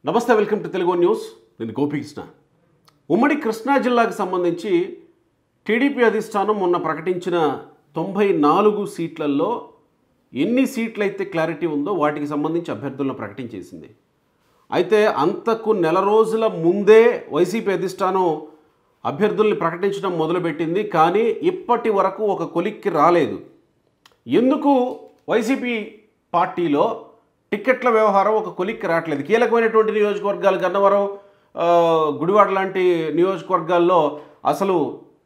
నమస్తే, welcome to Telugu news. నేను గోపీకృష్ణ. ఉమ్మడి కృష్ణా జిల్లాకు సంబంధించి టీడీపీ అధిష్టానం మొన్న ప్రకటించిన 94 సీట్లలో ఎన్ని సీట్లయితే క్లారిటీ ఉందో వాటికి సంబంధించి అభ్యర్థులను ప్రకటించేసింది. అయితే అంతకు నెల రోజుల ముందే వైసీపీ అధిష్టానం అభ్యర్థుల్ని ప్రకటించడం మొదలుపెట్టింది. కానీ ఇప్పటి వరకు ఒక కొలిక్కి రాలేదు. ఎందుకు వైసీపీ పార్టీలో టికెట్ల వ్యవహారం ఒక కొలిక్కి రావట్లేదు? కీలకమైనటువంటి నియోజకవర్గాలు గన్నవరం, గుడివాడ లాంటి నియోజకవర్గాల్లో అసలు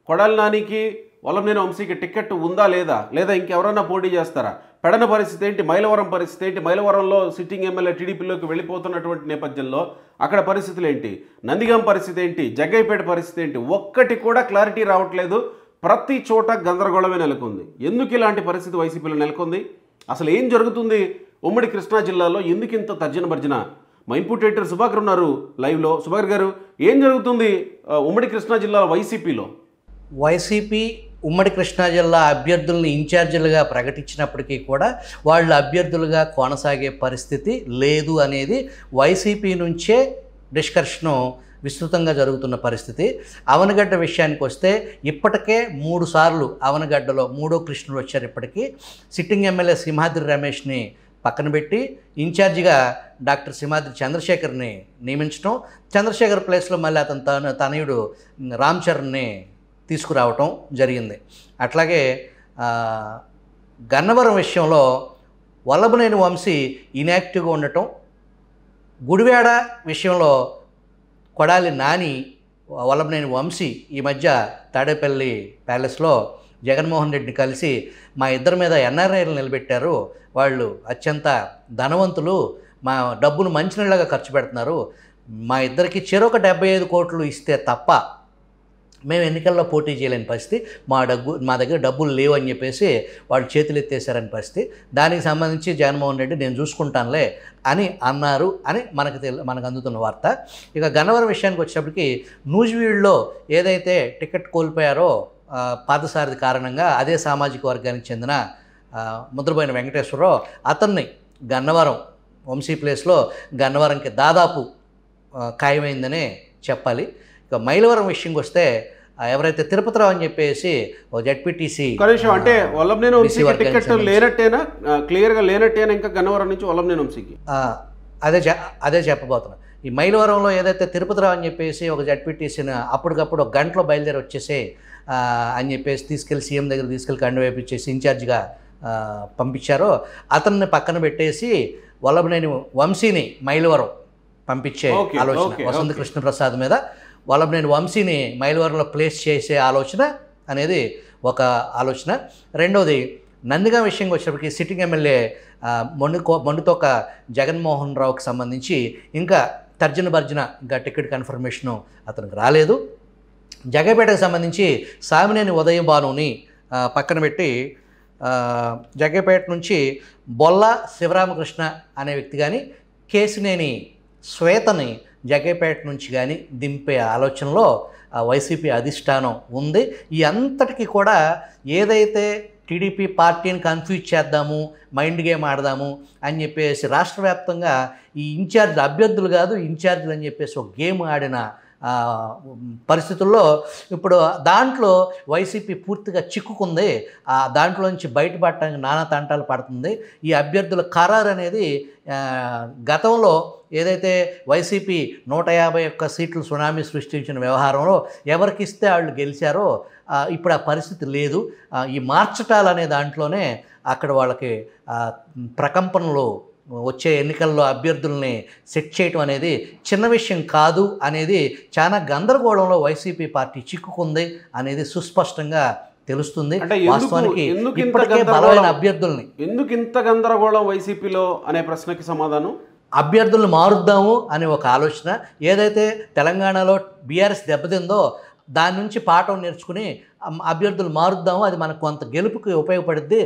కొడాలి నానికి, వల్లభనేని వంశీకి టికెట్ ఉందా లేదా ఇంకెవరన్నా పోటీ చేస్తారా? పెడన పరిస్థితి ఏంటి? మైలవరం పరిస్థితి ఏంటి? మైలవరంలో సిట్టింగ్ ఎమ్మెల్యే టీడీపీలోకి వెళ్ళిపోతున్నటువంటి నేపథ్యంలో అక్కడ పరిస్థితులు ఏంటి? నందిగాం పరిస్థితి ఏంటి? జగ్గయ్యపేట పరిస్థితి ఏంటి? ఒక్కటి కూడా క్లారిటీ రావట్లేదు. ప్రతి చోట గందరగోళమే నెలకొంది. ఎందుకు ఇలాంటి పరిస్థితి వైసీపీలో నెలకొంది? అసలు ఏం జరుగుతుంది ఉమ్మడి కృష్ణా జిల్లాలో? ఎందుకు ఇంత తర్జన భర్జన? మా ఇన్పుట్ ఎడిటర్ సుభాకర్ ఉన్నారు లైవ్లో. సుభాకర్ గారు, ఏం జరుగుతుంది ఉమ్మడి కృష్ణా జిల్లాలో వైసీపీలో? వైసీపీ ఉమ్మడి కృష్ణా జిల్లా అభ్యర్థులను ఇన్ఛార్జీలుగా ప్రకటించినప్పటికీ కూడా వాళ్ళు అభ్యర్థులుగా కొనసాగే పరిస్థితి లేదు అనేది వైసీపీ నుంచే డిస్కషను విస్తృతంగా జరుగుతున్న పరిస్థితి. అవనగడ్డ విషయానికి వస్తే ఇప్పటికే 3 సార్లు అవనగడ్డలో 3వ కృష్ణుడు వచ్చారు. ఇప్పటికీ సిట్టింగ్ ఎమ్మెల్యే సింహాద్రి రమేష్ని పక్కన పెట్టి ఇన్ఛార్జిగా డాక్టర్ సింహాద్రి చంద్రశేఖర్ని నియమించడం, చంద్రశేఖర్ ప్లేస్లో మళ్ళీ అతని తనయుడు రామ్ చరణ్ని తీసుకురావటం జరిగింది. అట్లాగే గన్నవరం విషయంలో వల్లభనేని వంశీ ఇన్యాక్టివ్గా ఉండటం, గుడివాడ విషయంలో కొడాలి నాని, వల్లభనేని వంశీ ఈ మధ్య తాడేపల్లి ప్యాలెస్లో జగన్మోహన్ రెడ్డిని కలిసి మా ఇద్దరి మీద ఎన్ఆర్ఐలు నిలబెట్టారు, వాళ్ళు అత్యంత ధనవంతులు, మా డబ్బును మంచినీళ్ళగా ఖర్చు పెడుతున్నారు, మా ఇద్దరికి చెరొక 75 కోట్లు ఇస్తే తప్ప మేము ఎన్నికల్లో పోటీ చేయలేని పరిస్థితి, మా దగ్గర డబ్బులు లేవు అని చెప్పేసి వాళ్ళు చేతులు ఎత్తేసారని పరిస్థితి. దానికి సంబంధించి జగన్మోహన్ రెడ్డి నేను చూసుకుంటానులే అని అన్నారు అని మనకు అందుతున్న వార్త. ఇక గన్నవరం విషయానికి వచ్చేటప్పటికి నూజివీడులో ఏదైతే టికెట్ కోల్పోయారో పాదసారథి కారణంగా అదే సామాజిక వర్గానికి చెందిన ముద్రబోయిన వెంకటేశ్వరరావు, అతన్ని గన్నవరం వంశీ ప్లేస్లో గన్నవరంకి దాదాపు ఖాయమైందనే చెప్పాలి. ఇక మైలవరం విషయంకి వస్తే ఎవరైతే తిరుపతిరావు అని చెప్పేసి ఓ జడ్పీటీసీ అంటే వల్లభనేని వంశీకి టికెట్ లేనట్టేనా? క్లియర్గా లేనట్టేనా ఇంకా గన్నవరం నుంచి వల్లభనేని వంశీకి? అదే చెప్పబోతున్నా. ఈ మైలవరంలో ఏదైతే తిరుపతిరావు అని చెప్పేసి ఒక జడ్పీటీసీని అప్పటికప్పుడు ఒక గంటలో బయలుదేరి వచ్చేసి అని చెప్పేసి తీసుకెళ్ళి సీఎం దగ్గర తీసుకెళ్ళి కండు వేపించేసి ఇన్ఛార్జిగా పంపించారో అతన్ని పక్కన పెట్టేసి వల్లభనేని వంశీని మైలవరం పంపించే ఆలోచన, వసంత కృష్ణప్రసాద్ మీద వల్లభనేని వంశీని మైలవరంలో ప్లేస్ చేసే ఆలోచన అనేది ఒక ఆలోచన. రెండవది నందిగాం విషయంకి వచ్చేటప్పటికి సిట్టింగ్ ఎమ్మెల్యే మొండితోక జగన్మోహన్ రావుకి సంబంధించి ఇంకా తర్జన భర్జన, ఇంకా టికెట్ కన్ఫర్మేషను అతనికి రాలేదు. జగ్గయ్యపేటకు సంబంధించి సామినేని ఉదయ భానుని పక్కన పెట్టి జగ్గయ్యపేట నుంచి బొల్ల శివరామకృష్ణ అనే వ్యక్తి కానీ, కేసినేని శ్వేతని జగ్గయ్యపేట నుంచి కానీ దింపే ఆలోచనలో వైసీపీ అధిష్టానం ఉంది. ఈ అంతటికీ కూడా ఏదైతే టీడీపీ పార్టీని కన్ఫ్యూజ్ చేద్దాము, మైండ్ గేమ్ ఆడదాము అని చెప్పేసి రాష్ట్ర వ్యాప్తంగా ఈ ఇన్ఛార్జ్ అభ్యర్థులు కాదు ఇన్ఛార్జీలు అని చెప్పేసి ఒక గేమ్ ఆడిన పరిస్థితుల్లో ఇప్పుడు దాంట్లో వైసీపీ పూర్తిగా చిక్కుకుంది. దాంట్లో నుంచి బయటపడటానికి నానా తంటాలు పడుతుంది. ఈ అభ్యర్థుల ఖరారు అనేది గతంలో ఏదైతే వైసీపీ 151 సీట్లు సునామీ సృష్టించిన వ్యవహారంలో ఎవరికి ఇస్తే వాళ్ళు గెలిచారో ఇప్పుడు ఆ పరిస్థితి లేదు. ఈ మార్చటాలు అనే దాంట్లోనే అక్కడ వాళ్ళకి ప్రకంపనలు వచ్చే ఎన్నికల్లో అభ్యర్థుల్ని సెట్ చేయటం అనేది చిన్న విషయం కాదు అనేది చాలా గందరగోళంలో వైసీపీ పార్టీ చిక్కుకుంది అనేది సుస్పష్టంగా తెలుస్తుంది. వాస్తవానికి ఇప్పటికే బలమైన అభ్యర్థుల్ని ఎందుకు ఇంత గందరగోళం వైసీపీలో అనే ప్రశ్నకి సమాధానం, అభ్యర్థులను మారుద్దాము అనే ఒక ఆలోచన. ఏదైతే తెలంగాణలో బీఆర్ఎస్ దెబ్బతిందో దాని నుంచి పాఠం నేర్చుకుని అభ్యర్థులు మారుద్దాము, అది మనకు కొంత గెలుపుకి ఉపయోగపడుద్ది,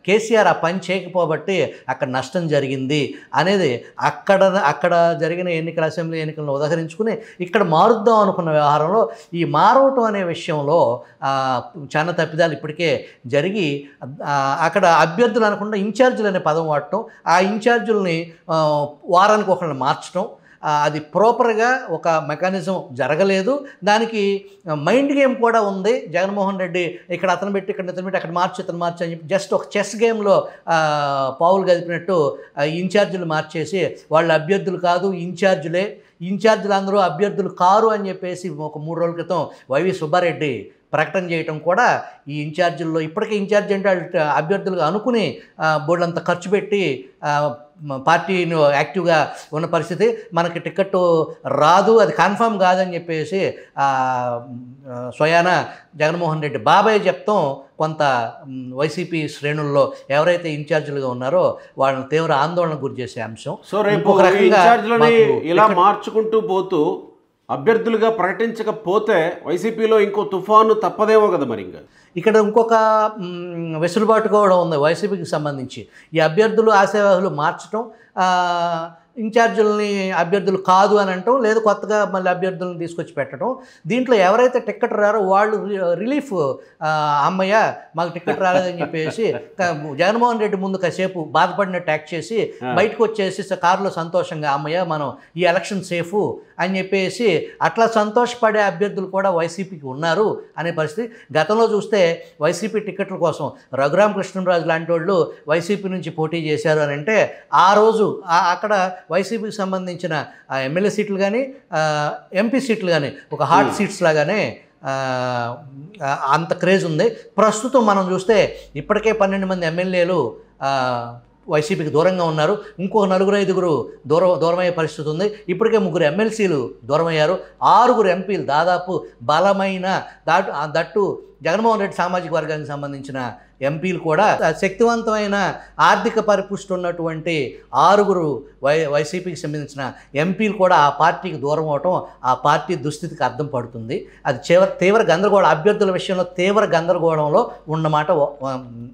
కేసీఆర్ ఆ పని చేయకపోబట్టి అక్కడ నష్టం జరిగింది అనేది అక్కడ జరిగిన అసెంబ్లీ ఎన్నికలను ఉదహరించుకుని ఇక్కడ మారుద్దాం అనుకున్న వ్యవహారంలో ఈ మారవటం అనే విషయంలో చాలా తప్పిదాలు ఇప్పటికే జరిగి అక్కడ అభ్యర్థులు అనకుండా ఇన్ఛార్జీలు అనే పదం వాడటం, ఆ ఇన్ఛార్జీలని వారానికి ఒకళ్ళని మార్చడం, అది ప్రాపర్గా ఒక మెకానిజం జరగలేదు. దానికి మైండ్ గేమ్ కూడా ఉంది. జగన్మోహన్ రెడ్డి ఇక్కడ అతను పెట్టి ఇక్కడ ఇతను పెట్టి అక్కడ మార్చి ఇతను మార్చి అని చెప్పి జస్ట్ ఒక చెస్ గేమ్లో పావులు గదిపినట్టు ఇన్ఛార్జీలు మార్చేసి వాళ్ళు అభ్యర్థులు కాదు ఇన్ఛార్జీలే, ఇన్ఛార్జీలు అందరూ అభ్యర్థులు కారు అని చెప్పేసి ఒక 3 రోజుల క్రితం వైవి సుబ్బారెడ్డి ప్రకటన చేయటం కూడా ఈ ఇన్ఛార్జీల్లో ఇప్పటికే ఇన్ఛార్జి అంటే అభ్యర్థులుగా అనుకుని బోర్డులంతా ఖర్చు పెట్టి పార్టీని యాక్టివ్గా ఉన్న పరిస్థితి. మనకి టికెట్ రాదు, అది కన్ఫర్మ్ కాదని చెప్పేసి స్వయాన జగన్మోహన్ రెడ్డి బాబాయ్ చెప్తాం కొంత వైసీపీ శ్రేణుల్లో ఎవరైతే ఇన్ఛార్జీలుగా ఉన్నారో వాళ్ళని తీవ్ర ఆందోళనకు గురి చేసే అంశం. సో రేపు ఇన్ఛార్జీలని ఇలా మార్చుకుంటూ పోతూ అభ్యర్థులుగా ప్రకటించకపోతే వైసీపీలో ఇంకో తుఫాను తప్పదేమో కదా మరి. ఇంకా ఇక్కడ ఇంకొక వెసులుబాటు కూడా ఉంది వైసీపీకి సంబంధించి. ఈ అభ్యర్థులు ఆశావాహులు మార్చడం, ఇన్ఛార్జీలని అభ్యర్థులు కాదు అని అంటాం, లేదు కొత్తగా మళ్ళీ అభ్యర్థులను తీసుకొచ్చి పెట్టడం. దీంట్లో ఎవరైతే టికెట్ రారో వాళ్ళు రిలీఫ్, అమ్మయ్య మాకు టికెట్ రాలేదని చెప్పేసి జగన్మోహన్ రెడ్డి ముందు కాసేపు బాధపడినట్టు యాక్ట్ చేసి బయటకు వచ్చేసి కారులో సంతోషంగా అమ్మయ్య మనం ఈ ఎలక్షన్ సేఫ్ అని చెప్పేసి అట్లా సంతోషపడే అభ్యర్థులు కూడా వైసీపీకి ఉన్నారు అనే పరిస్థితి. గతంలో చూస్తే వైసీపీ టికెట్ల కోసం రఘురామకృష్ణరాజు లాంటి వాళ్ళు వైసీపీ నుంచి పోటీ చేశారు అని అంటే ఆ రోజు అక్కడ వైసీపీకి సంబంధించిన ఎమ్మెల్యే సీట్లు కానీ ఎంపీ సీట్లు కానీ ఒక హాట్ సీట్స్ లాగానే అంత క్రేజ్ ఉంది. ప్రస్తుతం మనం చూస్తే ఇప్పటికే 12 మంది ఎమ్మెల్యేలు వైసీపీకి దూరంగా ఉన్నారు. ఇంకొక 4-5 దూరమయ్యే పరిస్థితి ఉంది. ఇప్పటికే 3 ఎమ్మెల్సీలు దూరమయ్యారు. 6 ఎంపీలు దాదాపు బలమైన దట్టు జగన్మోహన్ రెడ్డి సామాజిక వర్గానికి సంబంధించిన ఎంపీలు కూడా శక్తివంతమైన ఆర్థిక పరిపుష్టి ఉన్నటువంటి 6 వైసీపీకి సంబంధించిన ఎంపీలు కూడా ఆ పార్టీకి దూరం అవటం ఆ పార్టీ దుస్థితికి అర్థం పడుతుంది. అది తీవ్ర గందరగోళం, అభ్యర్థుల విషయంలో తీవ్ర గందరగోళంలో ఉన్నమాట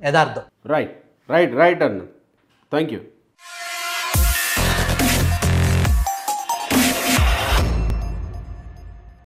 యథార్థం. రైట్ అన్న. Thank you.